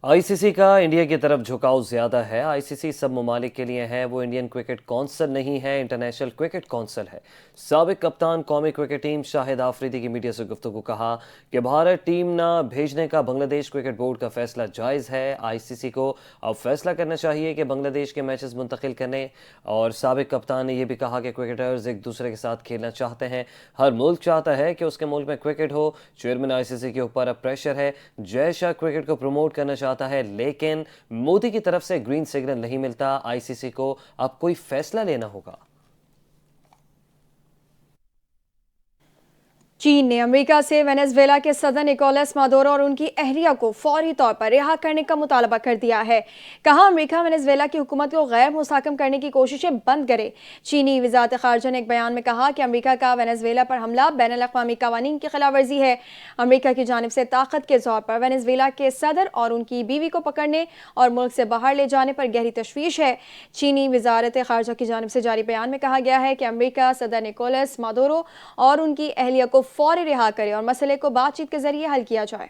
آئی سی سی کا انڈیا کی طرف جھکاؤ زیادہ ہے۔ آئی سی سی سب ممالک کے لیے ہے، وہ انڈین کرکٹ کونسل نہیں ہے، انٹرنیشنل کرکٹ کونسل ہے۔ سابق کپتان قومی کرکٹ ٹیم شاہد آفریدی کی میڈیا سے گفتگو کہا کہ بھارت ٹیم نہ بھیجنے کا بنگلہ دیش کرکٹ بورڈ کا فیصلہ جائز ہے۔ آئی سی سی کو اب فیصلہ کرنا چاہیے کہ بنگلہ دیش کے میچز منتقل کرنے، اور سابق کپتان نے یہ بھی کہا کہ کرکٹرز ایک دوسرے کے ساتھ کھیلنا چاہتے ہیں، ہر ملک چاہتا ہے کہ اس کے ملک میں کرکٹ ہو۔ چیئرمین آئی سی سی کے اوپر اب پریشر ہے، جے شاہ کرکٹ کو پروموٹ کرنا چاہتا ہے، لیکن مودی کی طرف سے گرین سگنل نہیں ملتا۔ آئی سی سی کو اب کوئی فیصلہ لینا ہوگا۔ چین نے امریکہ سے وینزویلا کے صدر نکولس مادورو اور ان کی اہلیہ کو فوری طور پر رہا کرنے کا مطالبہ کر دیا ہے۔ کہا امریکہ وینزویلا کی حکومت کو غیر مستحکم کرنے کی کوششیں بند کرے۔ چینی وزارت خارجہ نے ایک بیان میں کہا کہ امریکہ کا وینزویلا پر حملہ بین الاقوامی قوانین کی خلاف ورزی ہے۔ امریکہ کی جانب سے طاقت کے زور پر وینزویلا کے صدر اور ان کی بیوی کو پکڑنے اور ملک سے باہر لے جانے پر گہری تشویش ہے۔ چینی وزارت خارجہ کی جانب سے جاری بیان میں کہا گیا ہے کہ امریکہ صدر نکولس مادورو اور ان کی اہلیہ کو فوری رہا کرے اور مسئلے کو بات چیت کے ذریعے حل کیا جائے۔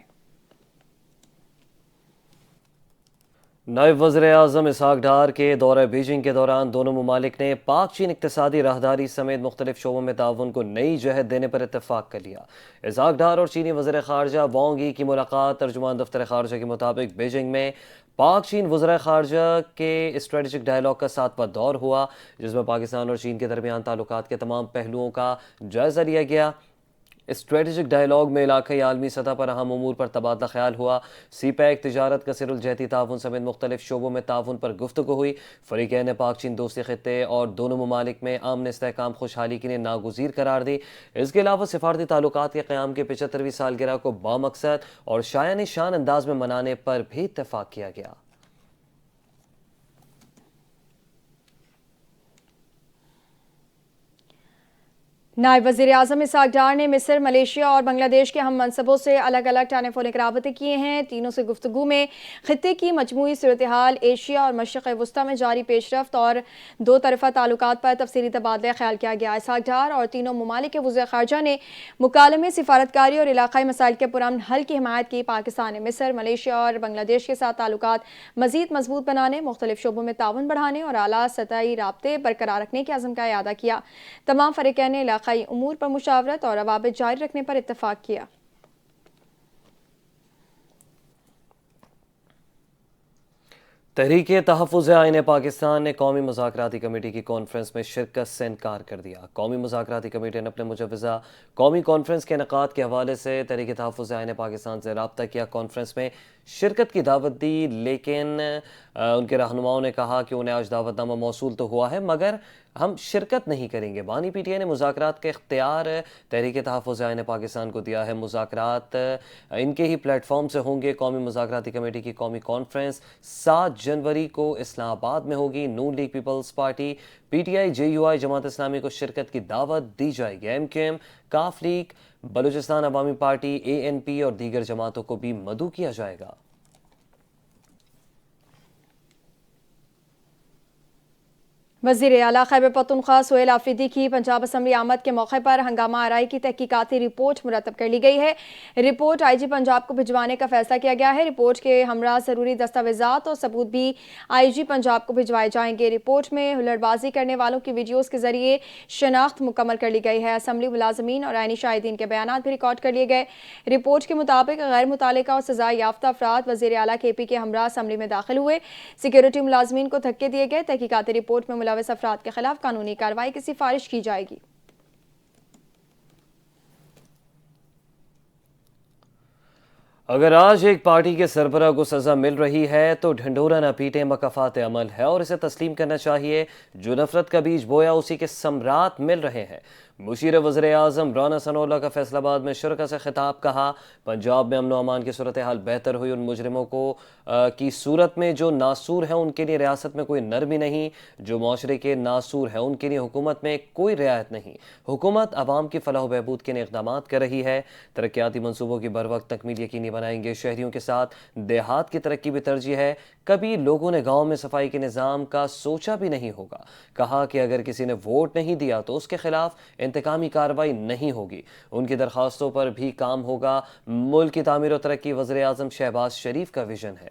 نائب وزیر اعظم اسحاق ڈار کے دورہ بیجنگ کے دوران دونوں ممالک نے پاک چین اقتصادی راہداری سمیت مختلف شعبوں میں تعاون کو نئی جہت دینے پر اتفاق کر لیا۔ اسحاق ڈار اور چینی وزیر خارجہ وانگ ای کی ملاقات ترجمان دفتر خارجہ کے مطابق بیجنگ میں پاک چین وزراء خارجہ کے اسٹریٹجک ڈائیلاگ کا 7واں دور ہوا، جس میں پاکستان اور چین کے درمیان تعلقات کے تمام پہلوؤں کا جائزہ لیا گیا۔ اسٹریٹجک ڈائیلاگ میں علاقائی عالمی سطح پر اہم امور پر تبادلہ خیال ہوا۔ سی پیک، تجارت، کثیر الجہتی تعاون سمیت مختلف شعبوں میں تعاون پر گفتگو ہوئی۔ فریقین نے پاک چین دوستی خطے اور دونوں ممالک میں امن، استحکام، خوشحالی کے لیے ناگزیر قرار دی۔ اس کے علاوہ سفارتی تعلقات کے قیام کی 75ویں سالگرہ کو بامقصد اور شایان شان انداز میں منانے پر بھی اتفاق کیا گیا۔ نائب وزیر اعظم اسحاق ڈار نے مصر، ملیشیا اور بنگلہ دیش کے ہم منصبوں سے الگ الگ ٹیلی فونک رابطے کیے ہیں۔ تینوں سے گفتگو میں خطے کی مجموعی صورتحال، ایشیا اور مشرق وسطیٰ میں جاری پیش رفت اور دو طرفہ تعلقات پر تفصیلی تبادلہ خیال کیا گیا۔ اسحاق ڈار اور تینوں ممالک کے وزراء خارجہ نے مکالمے، سفارتکاری اور علاقائی مسائل کے پرامن حل کی حمایت کی۔ پاکستان نے مصر، ملیشیا اور بنگلہ دیش کے ساتھ تعلقات مزید مضبوط بنانے، مختلف شعبوں میں تعاون بڑھانے اور اعلیٰ سطحی رابطے برقرار رکھنے کے عزم کا اعادہ کیا۔ تمام فریقین نے علاقائی امور پر مشاورت اور روابط جاری رکھنے پر اتفاق کیا۔ تحریک تحفظ آئین پاکستان نے قومی مذاکراتی کمیٹی کی کانفرنس میں شرکت سے انکار کر دیا۔ قومی مذاکراتی کمیٹی نے اپنے مجوزہ قومی کانفرنس کے انعقاد کے حوالے سے تحریک تحفظ آئین پاکستان سے رابطہ کیا، کانفرنس میں شرکت کی دعوت دی، لیکن ان کے رہنماؤں نے کہا کہ انہیں آج دعوت نامہ موصول تو ہوا ہے مگر ہم شرکت نہیں کریں گے۔ بانی پی ٹی آئی نے مذاکرات کا اختیار تحریک تحفظ آئین پاکستان کو دیا ہے۔ مذاکرات ان کے ہی پلیٹ فارم سے ہوں گے۔ قومی مذاکراتی کمیٹی کی قومی کانفرنس 7 جنوری کو اسلام آباد میں ہوگی۔ Noon League Peoples Party, P T I, J U I, Jamaat Islami کو شرکت کی دعوت دی جائے گی۔ M Q M, Qaf League, Balochistan Awami Party, اے این پی اور دیگر جماعتوں کو بھی مدعو کیا جائے گا۔ وزیر اعلیٰ خیبر پختونخوا سہیل آفریدی کی پنجاب اسمبلی آمد کے موقع پر ہنگامہ آرائی کی تحقیقاتی رپورٹ مرتب کر لی گئی ہے۔ رپورٹ آئی جی پنجاب کو بھجوانے کا فیصلہ کیا گیا ہے۔ رپورٹ کے ہمراہ ضروری دستاویزات اور ثبوت بھی آئی جی پنجاب کو بھجوائے جائیں گے۔ رپورٹ میں ہلڑ بازی کرنے والوں کی ویڈیوز کے ذریعے شناخت مکمل کر لی گئی ہے۔ اسمبلی ملازمین اور عینی شاہدین کے بیانات بھی ریکارڈ کر لیے گئے۔ رپورٹ کے مطابق غیر متعلقہ اور سزا یافتہ افراد وزیر اعلیٰ کے پی کے ہمراہ اسمبلی میں داخل ہوئے۔ سیکیورٹی ملازمین کو دھکے دیے گئے۔ تحقیقاتی رپورٹ میں ملوث افراد کے خلاف قانونی کارروائی کی سفارش کی جائے گی۔ اگر آج ایک پارٹی کے سربراہ کو سزا مل رہی ہے تو ڈھنڈورا نہ پیٹے مکافات عمل ہے اور اسے تسلیم کرنا چاہیے۔ جو نفرت کا بیج بویا اسی کے ثمرات مل رہے ہیں۔ مشیر وزیر اعظم رانا ثناء اللہ کا فیصل آباد میں شرکاء سے خطاب، کہا پنجاب میں امن و امان کی صورتحال بہتر ہوئی۔ ان مجرموں کی صورت میں جو ناسور ہیں ان کے لیے ریاست میں کوئی نرمی نہیں، جو معاشرے کے ناسور ہیں ان کے لیے حکومت میں کوئی رعایت نہیں۔ حکومت عوام کی فلاح و بہبود کے لیے اقدامات کر رہی ہے۔ ترقیاتی منصوبوں کی بروقت تکمیل یقینی بنائیں گے۔ شہریوں کے ساتھ دیہات کی ترقی بھی ترجیح ہے۔ کبھی لوگوں نے گاؤں میں صفائی کے نظام کا سوچا بھی نہیں ہوگا۔ کہا کہ اگر کسی نے ووٹ نہیں دیا تو اس کے خلاف انتقامی کارروائی نہیں ہوگی۔ ان کی درخواستوں پر بھی کام ہوگا۔ ملک کی تعمیر و ترقی وزیر اعظم شہباز شریف کا ویژن ہے۔